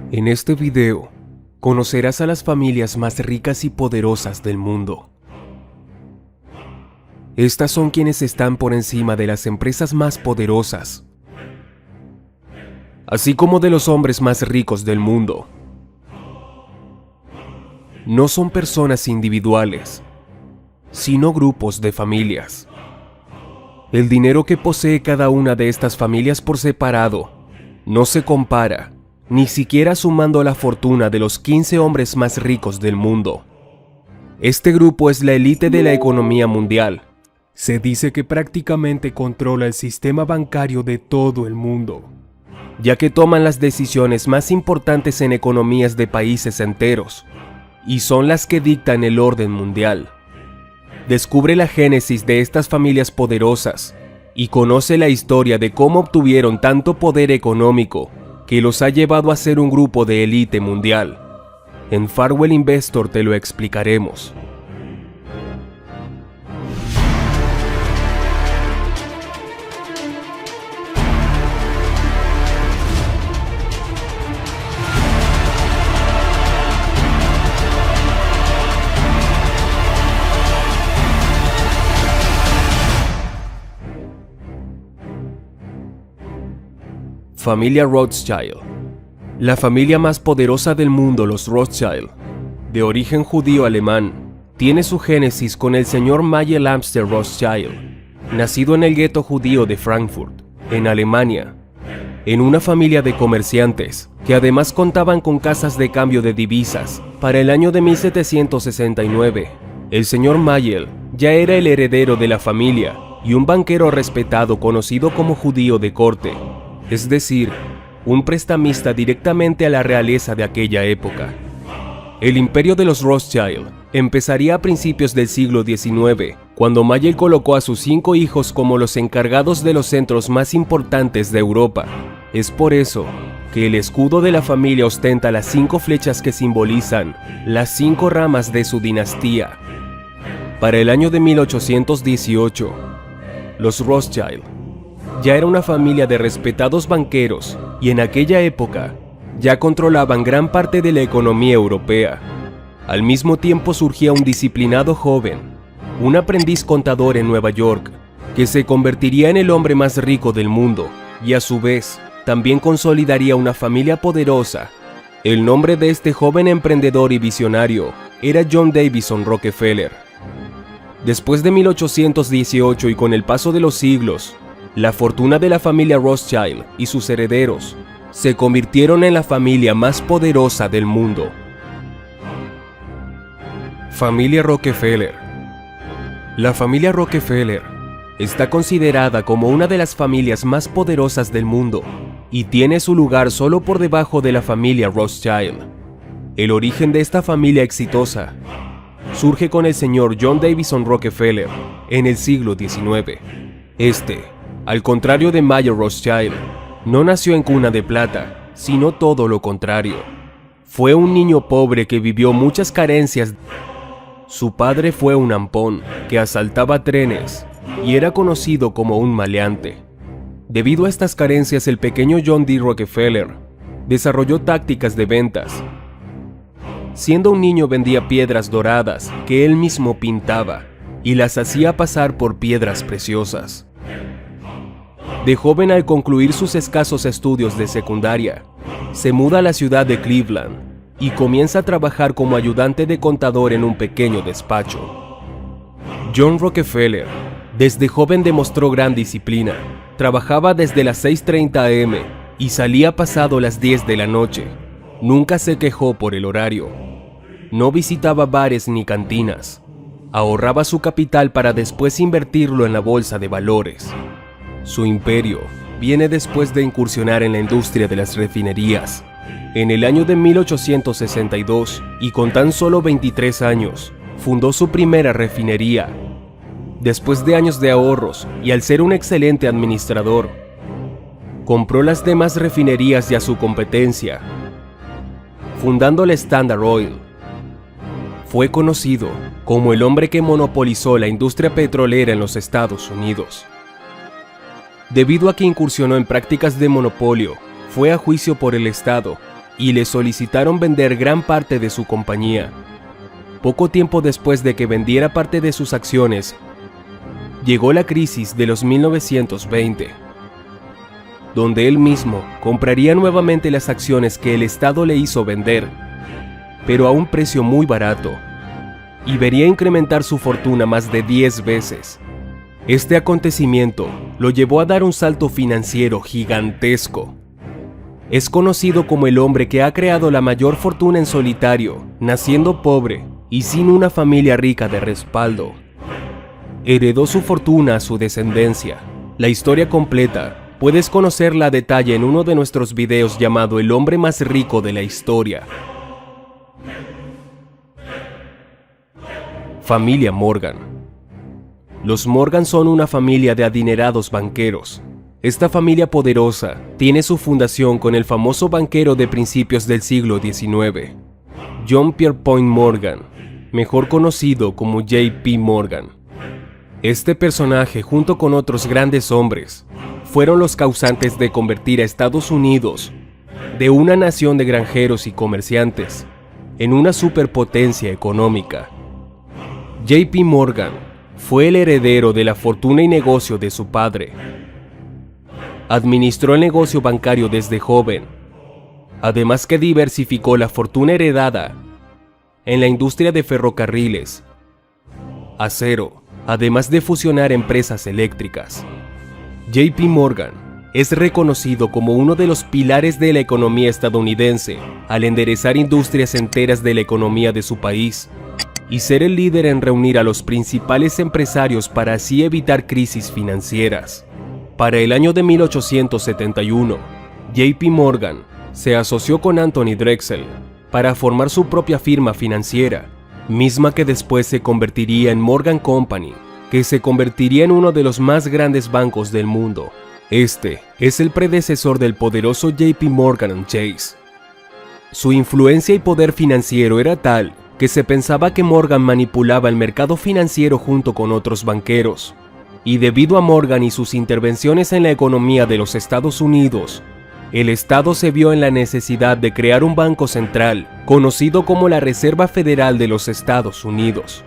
En este video, conocerás a las familias más ricas y poderosas del mundo. Estas son quienes están por encima de las empresas más poderosas, así como de los hombres más ricos del mundo. No son personas individuales, sino grupos de familias. El dinero que posee cada una de estas familias por separado no se compara, ni siquiera sumando la fortuna de los 15 hombres más ricos del mundo. Este grupo es la élite de la economía mundial. Se dice que prácticamente controla el sistema bancario de todo el mundo, ya que toman las decisiones más importantes en economías de países enteros, y son las que dictan el orden mundial. Descubre la génesis de estas familias poderosas y conoce la historia de cómo obtuvieron tanto poder económico que los ha llevado a ser un grupo de élite mundial. En Farwell Investor te lo explicaremos. Familia Rothschild. La familia más poderosa del mundo, los Rothschild, de origen judío-alemán, tiene su génesis con el señor Mayel Amster Rothschild, nacido en el gueto judío de Frankfurt, en Alemania, en una familia de comerciantes que además contaban con casas de cambio de divisas. Para el año de 1769, el señor Mayel ya era el heredero de la familia y un banquero respetado conocido como judío de corte, es decir, un prestamista directamente a la realeza de aquella época. El imperio de los Rothschild empezaría a principios del siglo XIX, cuando Mayel colocó a sus 5 hijos como los encargados de los centros más importantes de Europa. Es por eso que el escudo de la familia ostenta las 5 flechas que simbolizan las 5 ramas de su dinastía. Para el año de 1818, los Rothschild ya era una familia de respetados banqueros y en aquella época ya controlaban gran parte de la economía europea. Al mismo tiempo surgía un disciplinado joven, un aprendiz contador en Nueva York, que se convertiría en el hombre más rico del mundo y a su vez también consolidaría una familia poderosa. El nombre de este joven emprendedor y visionario era John Davison Rockefeller. Después de 1818 y con el paso de los siglos, la fortuna de la familia Rothschild y sus herederos se convirtieron en la familia más poderosa del mundo. Familia Rockefeller. La familia Rockefeller está considerada como una de las familias más poderosas del mundo y tiene su lugar solo por debajo de la familia Rothschild. El origen de esta familia exitosa surge con el señor John Davison Rockefeller en el siglo XIX. Al contrario de Mayel Rothschild, no nació en cuna de plata, sino todo lo contrario. Fue un niño pobre que vivió muchas carencias. Su padre fue un ampón que asaltaba trenes y era conocido como un maleante. Debido a estas carencias, el pequeño John D. Rockefeller desarrolló tácticas de ventas. Siendo un niño vendía piedras doradas que él mismo pintaba y las hacía pasar por piedras preciosas. De joven, al concluir sus escasos estudios de secundaria, se muda a la ciudad de Cleveland y comienza a trabajar como ayudante de contador en un pequeño despacho. John Rockefeller, desde joven demostró gran disciplina. Trabajaba desde las 6:30 am y salía pasado las 10 de la noche. Nunca se quejó por el horario. No visitaba bares ni cantinas. Ahorraba su capital para después invertirlo en la bolsa de valores. Su imperio viene después de incursionar en la industria de las refinerías. En el año de 1862, y con tan solo 23 años, fundó su primera refinería. Después de años de ahorros, y al ser un excelente administrador, compró las demás refinerías y a su competencia, fundando la Standard Oil. Fue conocido como el hombre que monopolizó la industria petrolera en los Estados Unidos. Debido a que incursionó en prácticas de monopolio, fue a juicio por el Estado y le solicitaron vender gran parte de su compañía. Poco tiempo después de que vendiera parte de sus acciones, llegó la crisis de los 1920, donde él mismo compraría nuevamente las acciones que el Estado le hizo vender, pero a un precio muy barato, y vería incrementar su fortuna más de 10 veces. Este acontecimiento lo llevó a dar un salto financiero gigantesco. Es conocido como el hombre que ha creado la mayor fortuna en solitario, naciendo pobre y sin una familia rica de respaldo. Heredó su fortuna a su descendencia. La historia completa puedes conocerla a detalle en uno de nuestros videos llamado El hombre más rico de la historia. Familia Morgan. Los Morgan son una familia de adinerados banqueros. Esta familia poderosa tiene su fundación con el famoso banquero de principios del siglo XIX, John Pierpont Morgan, mejor conocido como J.P. Morgan. Este personaje, junto con otros grandes hombres, fueron los causantes de convertir a Estados Unidos, de una nación de granjeros y comerciantes, en una superpotencia económica. J.P. Morgan fue el heredero de la fortuna y negocio de su padre. Administró el negocio bancario desde joven, además que diversificó la fortuna heredada en la industria de ferrocarriles, acero, además de fusionar empresas eléctricas. J.P. Morgan es reconocido como uno de los pilares de la economía estadounidense al enderezar industrias enteras de la economía de su país y ser el líder en reunir a los principales empresarios para así evitar crisis financieras. Para el año de 1871, J.P. Morgan se asoció con Anthony Drexel para formar su propia firma financiera, misma que después se convertiría en Morgan Company, que se convertiría en uno de los más grandes bancos del mundo. Este es el predecesor del poderoso J.P. Morgan Chase. Su influencia y poder financiero era tal que se pensaba que Morgan manipulaba el mercado financiero junto con otros banqueros. Y debido a Morgan y sus intervenciones en la economía de los Estados Unidos, el Estado se vio en la necesidad de crear un banco central, conocido como la Reserva Federal de los Estados Unidos.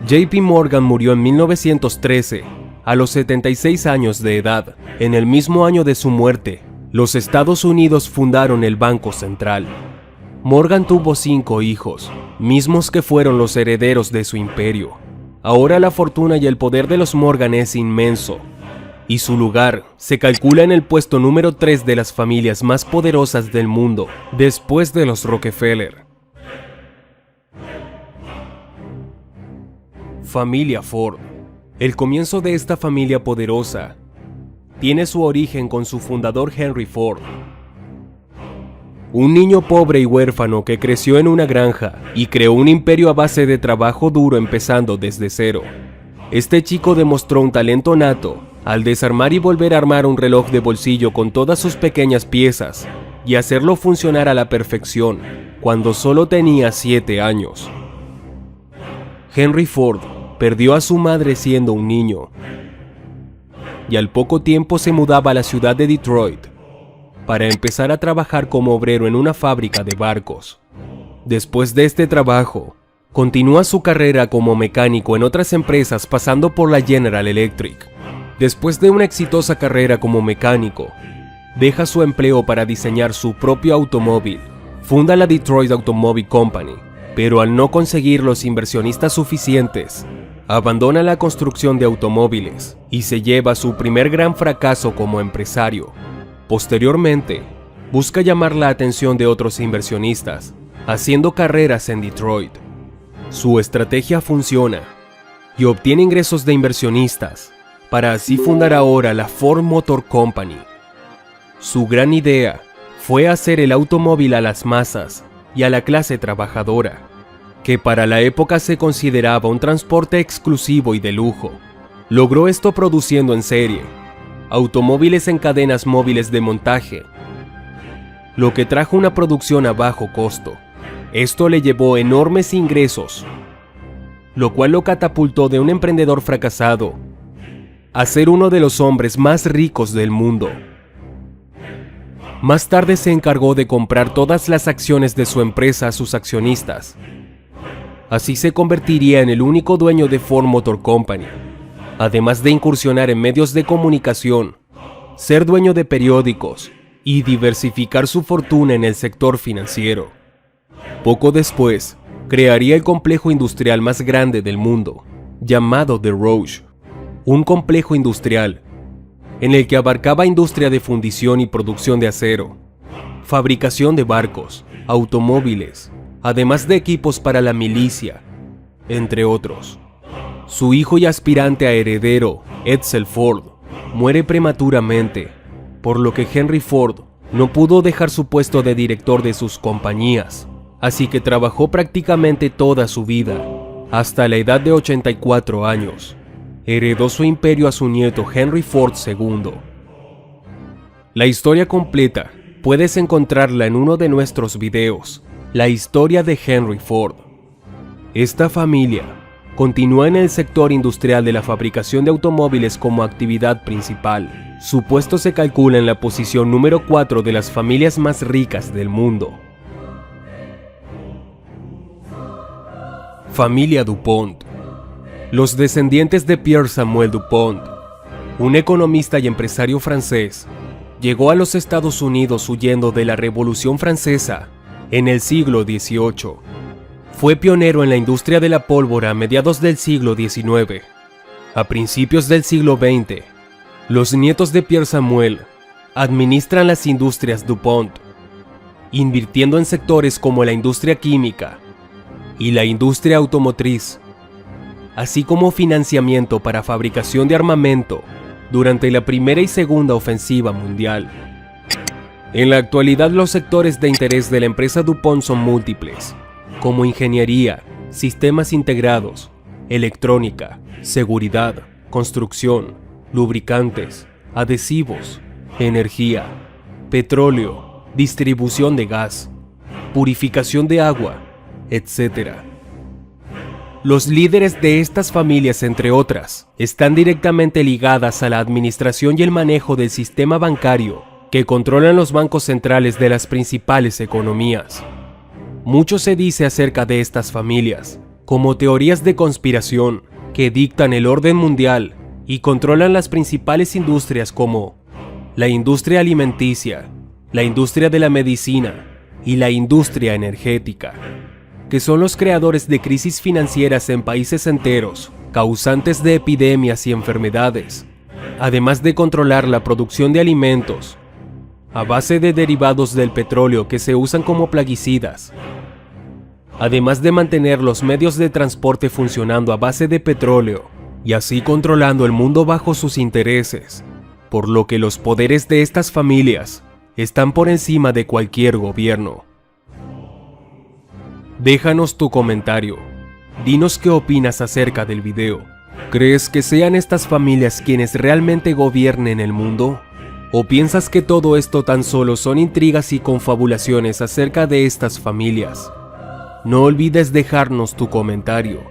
J.P. Morgan murió en 1913, a los 76 años de edad. En el mismo año de su muerte, los Estados Unidos fundaron el Banco Central. Morgan tuvo 5 hijos, mismos que fueron los herederos de su imperio. Ahora la fortuna y el poder de los Morgan es inmenso, y su lugar se calcula en el puesto número 3 de las familias más poderosas del mundo, después de los Rockefeller. Familia Ford. El comienzo de esta familia poderosa tiene su origen con su fundador Henry Ford, un niño pobre y huérfano que creció en una granja y creó un imperio a base de trabajo duro empezando desde cero. Este chico demostró un talento nato al desarmar y volver a armar un reloj de bolsillo con todas sus pequeñas piezas y hacerlo funcionar a la perfección cuando solo tenía 7 años. Henry Ford perdió a su madre siendo un niño y al poco tiempo se mudaba a la ciudad de Detroit para empezar a trabajar como obrero en una fábrica de barcos. Después de este trabajo, continúa su carrera como mecánico en otras empresas pasando por la General Electric. Después de una exitosa carrera como mecánico, deja su empleo para diseñar su propio automóvil. Funda la Detroit Automobile Company, pero al no conseguir los inversionistas suficientes, abandona la construcción de automóviles y se lleva su primer gran fracaso como empresario. Posteriormente, busca llamar la atención de otros inversionistas, haciendo carreras en Detroit. Su estrategia funciona y obtiene ingresos de inversionistas, para así fundar ahora la Ford Motor Company. Su gran idea fue hacer el automóvil a las masas y a la clase trabajadora, que para la época se consideraba un transporte exclusivo y de lujo. Logró esto produciendo en serie automóviles en cadenas móviles de montaje, lo que trajo una producción a bajo costo. Esto le llevó enormes ingresos, lo cual lo catapultó de un emprendedor fracasado a ser uno de los hombres más ricos del mundo. Más tarde se encargó de comprar todas las acciones de su empresa a sus accionistas. Así se convertiría en el único dueño de Ford Motor Company, además de incursionar en medios de comunicación, ser dueño de periódicos y diversificar su fortuna en el sector financiero. Poco después, crearía el complejo industrial más grande del mundo, llamado The Rouge, un complejo industrial en el que abarcaba industria de fundición y producción de acero, fabricación de barcos, automóviles, además de equipos para la milicia, entre otros. Su hijo y aspirante a heredero, Edsel Ford, muere prematuramente, por lo que Henry Ford no pudo dejar su puesto de director de sus compañías, así que trabajó prácticamente toda su vida, hasta la edad de 84 años. Heredó su imperio a su nieto Henry Ford II. La historia completa puedes encontrarla en uno de nuestros videos, La historia de Henry Ford. Esta familia continúa en el sector industrial de la fabricación de automóviles como actividad principal. Su puesto se calcula en la posición número 4 de las familias más ricas del mundo. Familia DuPont. Los descendientes de Pierre Samuel DuPont, un economista y empresario francés, llegó a los Estados Unidos huyendo de la Revolución Francesa en el siglo XVIII. Fue pionero en la industria de la pólvora a mediados del siglo XIX. A principios del siglo XX, los nietos de Pierre Samuel administran las industrias DuPont, invirtiendo en sectores como la industria química y la industria automotriz, así como financiamiento para fabricación de armamento durante la Primera y Segunda Ofensiva Mundial. En la actualidad, los sectores de interés de la empresa DuPont son múltiples, como ingeniería, sistemas integrados, electrónica, seguridad, construcción, lubricantes, adhesivos, energía, petróleo, distribución de gas, purificación de agua, etc. Los líderes de estas familias, entre otras, están directamente ligadas a la administración y el manejo del sistema bancario, que controlan los bancos centrales de las principales economías. Mucho se dice acerca de estas familias, como teorías de conspiración, que dictan el orden mundial y controlan las principales industrias como la industria alimenticia, la industria de la medicina y la industria energética, que son los creadores de crisis financieras en países enteros, causantes de epidemias y enfermedades, además de controlar la producción de alimentos a base de derivados del petróleo que se usan como plaguicidas, además de mantener los medios de transporte funcionando a base de petróleo y así controlando el mundo bajo sus intereses, por lo que los poderes de estas familias están por encima de cualquier gobierno. Déjanos tu comentario. Dinos qué opinas acerca del video. ¿Crees que sean estas familias quienes realmente gobiernen el mundo? ¿O piensas que todo esto tan solo son intrigas y confabulaciones acerca de estas familias? No olvides dejarnos tu comentario.